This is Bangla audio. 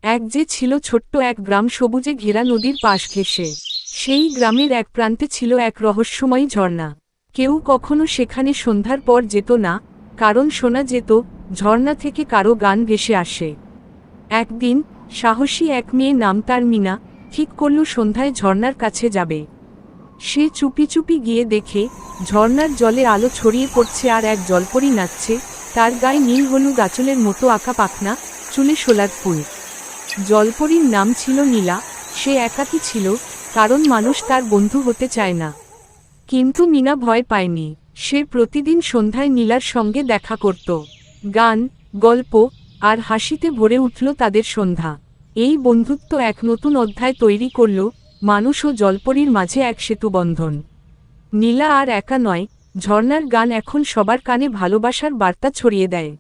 এক যে ছিল ছোট্ট এক গ্রাম, সবুজে ঘেরা নদীর পাশ ঘেঁষে। সেই গ্রামের এক প্রান্তে ছিল এক রহস্যময়ী ঝর্ণা। কেউ কখনো সেখানে সন্ধ্যার পর যেত না, কারণ শোনা যেত ঝর্ণা থেকে কারো গান ভেসে আসে। একদিন সাহসী এক মেয়ে, নাম তার মিনা, ঠিক করল সন্ধ্যায় ঝর্ণার কাছে যাবে। সে চুপি চুপি গিয়ে দেখে ঝর্ণার জলে আলো ছড়িয়ে পড়ছে আর এক জলপরি নাচছে। তার গায়ে নীল হলুদ আঁচলের মতো আঁকা পাখনা, চুলে শোলার ফুল। জলপরীর নাম ছিল নীলা। সে একাকী ছিল, কারণ মানুষ তার বন্ধু হতে চায় না। কিন্তু মিনা ভয় পায়নি। সে প্রতিদিন সন্ধ্যায় নীলার সঙ্গে দেখা করত। গান, গল্প আর হাসিতে ভরে উঠল তাদের সন্ধ্যা। এই বন্ধুত্ব এক নতুন অধ্যায় তৈরি করল, মানুষ ও জলপরীর মাঝে এক সেতুবন্ধন। নীলা আর একা নয়, ঝর্ণার গান এখন সবার কানে ভালোবাসার বার্তা ছড়িয়ে দেয়।